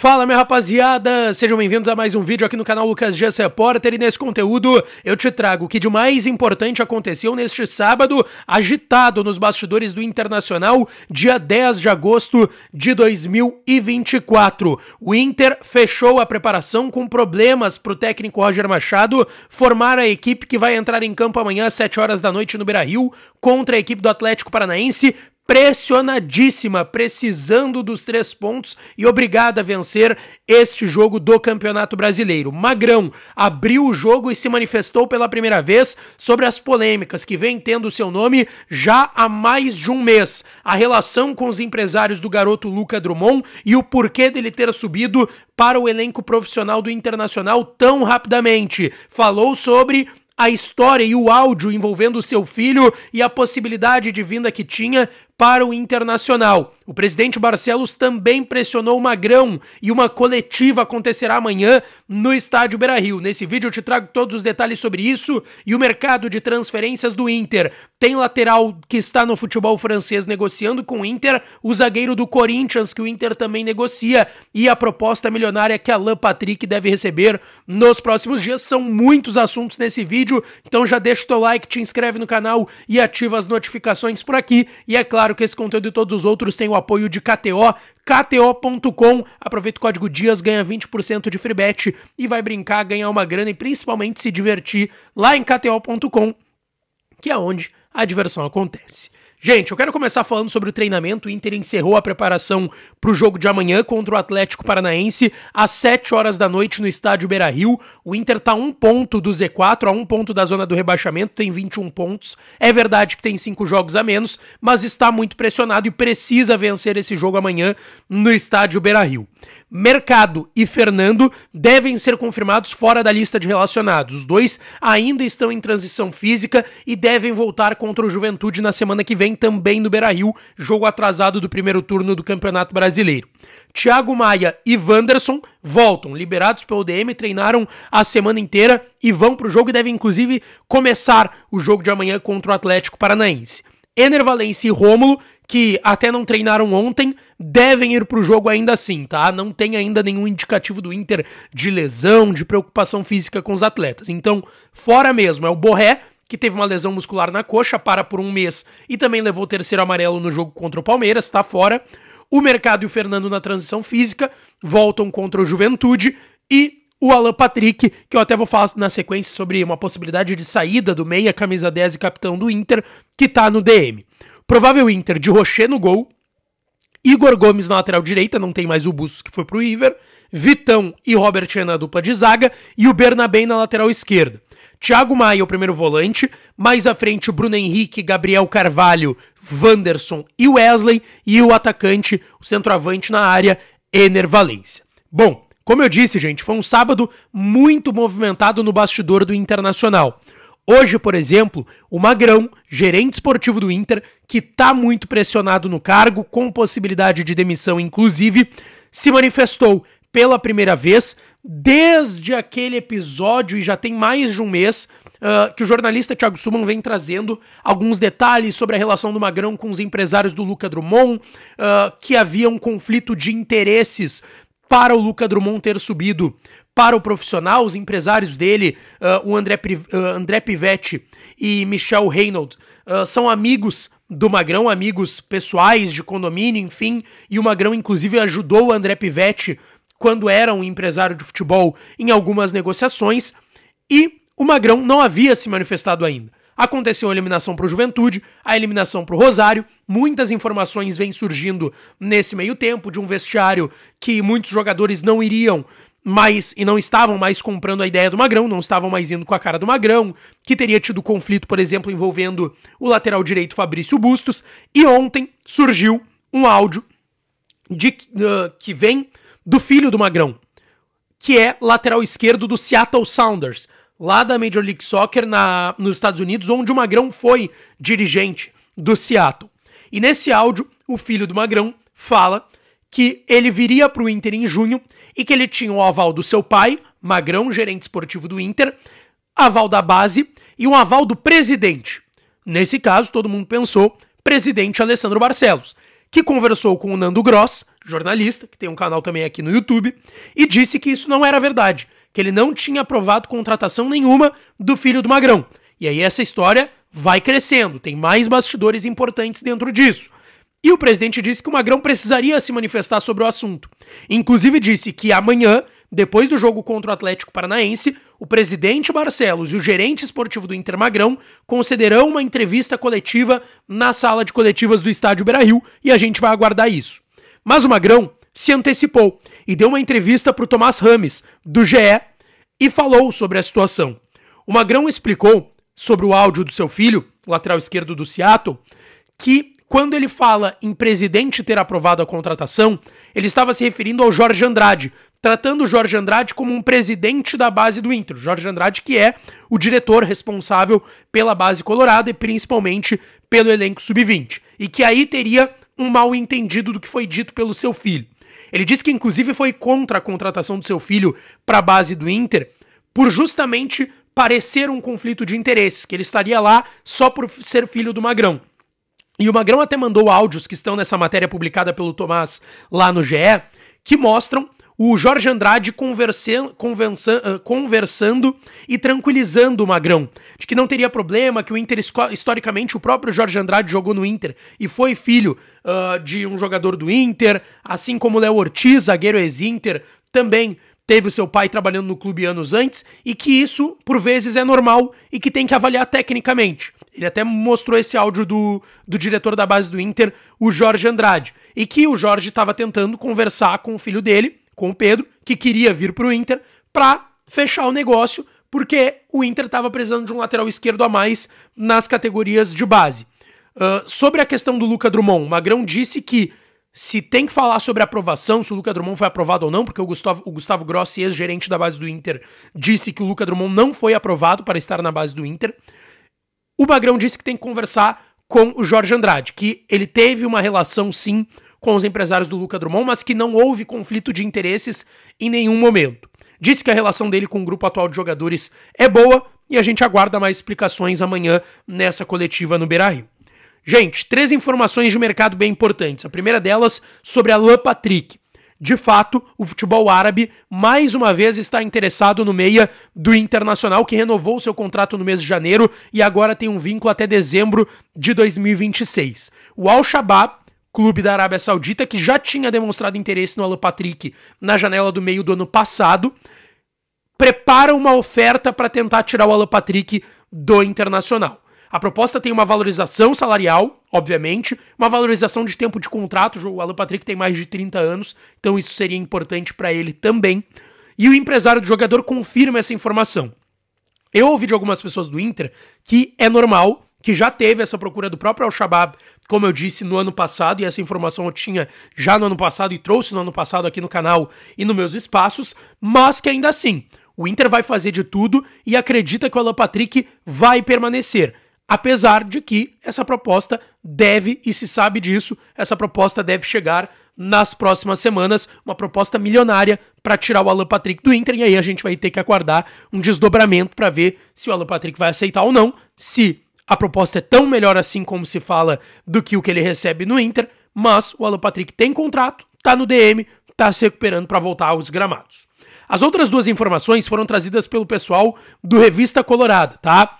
Fala, minha rapaziada, sejam bem-vindos a mais um vídeo aqui no canal Lucas Dias Repórter, e nesse conteúdo eu te trago o que de mais importante aconteceu neste sábado, agitado nos bastidores do Internacional, dia 10 de agosto de 2024. O Inter fechou a preparação com problemas para o técnico Roger Machado formar a equipe que vai entrar em campo amanhã às 7 horas da noite no Beira-Rio contra a equipe do Atlético Paranaense, pressionadíssima, precisando dos 3 pontos e obrigada a vencer este jogo do Campeonato Brasileiro. Magrão abriu o jogo e se manifestou pela primeira vez sobre as polêmicas que vem tendo seu nome já há mais de um mês. A relação com os empresários do garoto Luca Drummond e o porquê dele ter subido para o elenco profissional do Internacional tão rapidamente. Falou sobre a história e o áudio envolvendo seu filho e a possibilidade de vinda que tinha para o Internacional. O presidente Barcelos também pressionou o Magrão e uma coletiva acontecerá amanhã no estádio Beira-Rio. Nesse vídeo eu te trago todos os detalhes sobre isso e o mercado de transferências do Inter. Tem lateral que está no futebol francês negociando com o Inter, o zagueiro do Corinthians que o Inter também negocia e a proposta milionária que Alan Patrick deve receber nos próximos dias. São muitos assuntos nesse vídeo, então já deixa o teu like, te inscreve no canal e ativa as notificações por aqui. E é claro que esse conteúdo e todos os outros têm o apoio de KTO, KTO.com. Aproveita o código DIAS, ganha 20% de free bet e vai brincar, ganhar uma grana e principalmente se divertir lá em KTO.com, que é onde a diversão acontece. Gente, eu quero começar falando sobre o treinamento. O Inter encerrou a preparação para o jogo de amanhã contra o Atlético Paranaense às 7 horas da noite no estádio Beira-Rio. O Inter está a 1 ponto do Z4, a 1 ponto da zona do rebaixamento, tem 21 pontos. É verdade que tem 5 jogos a menos, mas está muito pressionado e precisa vencer esse jogo amanhã no estádio Beira-Rio. Mercado e Fernando devem ser confirmados fora da lista de relacionados. Os dois ainda estão em transição física e devem voltar contra o Juventude na semana que vem, também no Beira-Rio, jogo atrasado do primeiro turno do Campeonato Brasileiro. Thiago Maia e Wanderson voltam, liberados pelo DM, treinaram a semana inteira e vão para o jogo e devem inclusive começar o jogo de amanhã contra o Atlético Paranaense. Ener Valencia e Rômulo, que até não treinaram ontem, devem ir para o jogo ainda assim, tá? Não tem ainda nenhum indicativo do Inter de lesão, de preocupação física com os atletas. Então, fora mesmo, é o Borré, que teve uma lesão muscular na coxa, para por um mês e também levou o terceiro amarelo no jogo contra o Palmeiras, tá fora. O Mercado e o Fernando na transição física voltam contra o Juventude e o Alan Patrick, que eu até vou falar na sequência sobre uma possibilidade de saída do meia, camisa 10 e capitão do Inter, que tá no DM. Provável Inter de Rocher no gol, Igor Gomes na lateral direita, não tem mais o Bustos que foi pro River, Vitão e Robert na dupla de zaga e o Bernabé na lateral esquerda. Thiago Maia o primeiro volante, mais à frente o Bruno Henrique, Gabriel Carvalho, Wanderson e Wesley, e o atacante, o centroavante na área, Ener Valencia. Bom, como eu disse, gente, foi um sábado muito movimentado no bastidor do Internacional. Hoje, por exemplo, o Magrão, gerente esportivo do Inter, que tá muito pressionado no cargo, com possibilidade de demissão inclusive, se manifestou pela primeira vez desde aquele episódio, e já tem mais de um mês, que o jornalista Thiago Suman vem trazendo alguns detalhes sobre a relação do Magrão com os empresários do Luca Drummond, que havia um conflito de interesses para o Luca Drummond ter subido para o profissional. Os empresários dele, o André Pivetti e Michel Reynolds, são amigos do Magrão, amigos pessoais de condomínio, enfim, e o Magrão inclusive ajudou o André Pivetti quando era um empresário de futebol em algumas negociações, e o Magrão não havia se manifestado ainda. Aconteceu a eliminação para o Juventude, a eliminação para o Rosário, muitas informações vêm surgindo nesse meio tempo, de um vestiário que muitos jogadores não iriam mais e não estavam mais comprando a ideia do Magrão, não estavam mais indo com a cara do Magrão, que teria tido conflito, por exemplo, envolvendo o lateral direito Fabrício Bustos, e ontem surgiu um áudio que vem do filho do Magrão, que é lateral esquerdo do Seattle Sounders, lá da Major League Soccer nos Estados Unidos, onde o Magrão foi dirigente do Seattle. E nesse áudio, o filho do Magrão fala que ele viria para o Inter em junho e que ele tinha o aval do seu pai, Magrão, gerente esportivo do Inter, aval da base e um aval do presidente. Nesse caso, todo mundo pensou, presidente Alessandro Barcelos, que conversou com o Nando Gross, jornalista, que tem um canal também aqui no YouTube, e disse que isso não era verdade, que ele não tinha aprovado contratação nenhuma do filho do Magrão. E aí essa história vai crescendo, tem mais bastidores importantes dentro disso. E o presidente disse que o Magrão precisaria se manifestar sobre o assunto. Inclusive disse que amanhã, depois do jogo contra o Atlético Paranaense, o presidente Barcelos e o gerente esportivo do Inter Magrão concederão uma entrevista coletiva na sala de coletivas do estádio Beira-Rio e a gente vai aguardar isso. Mas o Magrão se antecipou e deu uma entrevista para o Tomás Rames, do GE, e falou sobre a situação. O Magrão explicou sobre o áudio do seu filho, lateral esquerdo do Seattle, que quando ele fala em presidente ter aprovado a contratação, ele estava se referindo ao Jorge Andrade, tratando o Jorge Andrade como um presidente da base do Inter. Jorge Andrade, que é o diretor responsável pela base colorada e principalmente pelo elenco sub-20. E que aí teria um mal entendido do que foi dito pelo seu filho. Ele disse que inclusive foi contra a contratação do seu filho para a base do Inter por justamente parecer um conflito de interesses, que ele estaria lá só por ser filho do Magrão. E o Magrão até mandou áudios que estão nessa matéria publicada pelo Tomás lá no GE, que mostram o Jorge Andrade conversando e tranquilizando o Magrão, de que não teria problema, que o Inter, historicamente, o próprio Jorge Andrade jogou no Inter e foi filho de um jogador do Inter, assim como o Léo Ortiz, zagueiro ex-Inter, também teve o seu pai trabalhando no clube anos antes, e que isso, por vezes, é normal e que tem que avaliar tecnicamente. Ele até mostrou esse áudio do diretor da base do Inter, o Jorge Andrade, e que o Jorge estava tentando conversar com o filho dele, com o Pedro, que queria vir para o Inter para fechar o negócio, porque o Inter estava precisando de um lateral esquerdo a mais nas categorias de base. Sobre a questão do Luca Drummond, o Magrão disse que se tem que falar sobre a aprovação, se o Luca Drummond foi aprovado ou não, porque o Gustavo Grossi, ex-gerente da base do Inter, disse que o Luca Drummond não foi aprovado para estar na base do Inter. O Magrão disse que tem que conversar com o Jorge Andrade, que ele teve uma relação, sim, com os empresários do Luca Drummond, mas que não houve conflito de interesses em nenhum momento. Disse que a relação dele com o grupo atual de jogadores é boa e a gente aguarda mais explicações amanhã nessa coletiva no Beira-Rio. Gente, 3 informações de mercado bem importantes. A primeira delas sobre Alan Patrick. De fato, o futebol árabe mais uma vez está interessado no meia do Internacional, que renovou seu contrato no mês de janeiro e agora tem um vínculo até dezembro de 2026. O Al-Shabaab, clube da Arábia Saudita, que já tinha demonstrado interesse no Alan Patrick na janela do meio do ano passado, prepara uma oferta para tentar tirar o Alan Patrick do Internacional. A proposta tem uma valorização salarial, obviamente, uma valorização de tempo de contrato. O Alan Patrick tem mais de 30 anos, então isso seria importante para ele também. E o empresário do jogador confirma essa informação. Eu ouvi de algumas pessoas do Inter que é normal, que já teve essa procura do próprio Al-Shabaab, como eu disse, no ano passado, e essa informação eu tinha já no ano passado e trouxe no ano passado aqui no canal e nos meus espaços, mas que ainda assim, o Inter vai fazer de tudo e acredita que o Alan Patrick vai permanecer. Apesar de que essa proposta deve, e se sabe disso, essa proposta deve chegar nas próximas semanas, uma proposta milionária para tirar o Alan Patrick do Inter, e aí a gente vai ter que aguardar um desdobramento para ver se o Alan Patrick vai aceitar ou não, se a proposta é tão melhor assim como se fala do que o que ele recebe no Inter, mas o Alan Patrick tem contrato, tá no DM, tá se recuperando para voltar aos gramados. As outras 2 informações foram trazidas pelo pessoal do Revista Colorada, tá?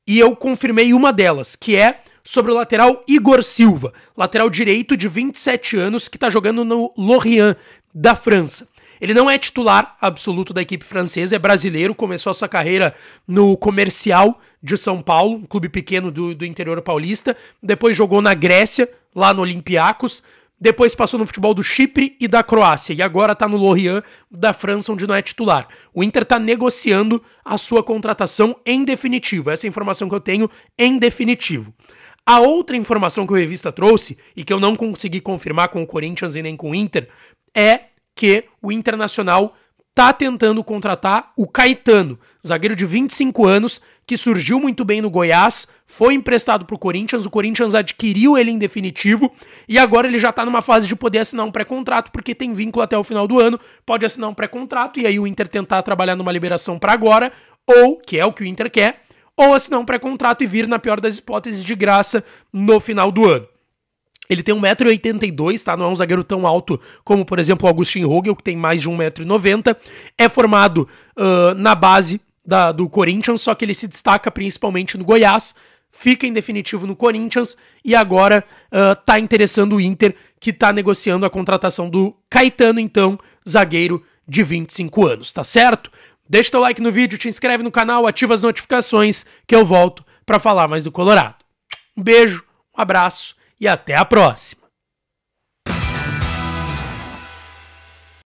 E eu confirmei uma delas, que é sobre o lateral Igor Silva, lateral direito de 27 anos que está jogando no Lorient da França. Ele não é titular absoluto da equipe francesa, é brasileiro, começou a sua carreira no Comercial de São Paulo, um clube pequeno do interior paulista, depois jogou na Grécia, lá no Olympiacos, depois passou no futebol do Chipre e da Croácia, e agora está no Lorient da França, onde não é titular. O Inter está negociando a sua contratação em definitivo, essa é a informação que eu tenho em definitivo. A outra informação que o Revista trouxe, e que eu não consegui confirmar com o Corinthians e nem com o Inter, é que o Internacional tá tentando contratar o Caetano, zagueiro de 25 anos, que surgiu muito bem no Goiás, foi emprestado pro Corinthians, o Corinthians adquiriu ele em definitivo, e agora ele já tá numa fase de poder assinar um pré-contrato, porque tem vínculo até o final do ano, pode assinar um pré-contrato, e aí o Inter tentar trabalhar numa liberação para agora, ou, que é o que o Inter quer, ou assinar um pré-contrato e vir, na pior das hipóteses, de graça no final do ano. Ele tem 1,82 m, tá? Não é um zagueiro tão alto como, por exemplo, o Augustin Rogel, que tem mais de 1,90 m. É formado na base do Corinthians, só que ele se destaca principalmente no Goiás, fica em definitivo no Corinthians e agora tá interessando o Inter, que tá negociando a contratação do Caetano, então, zagueiro de 25 anos, tá certo? Deixa teu like no vídeo, te inscreve no canal, ativa as notificações, que eu volto pra falar mais do Colorado. Um beijo, um abraço e até a próxima!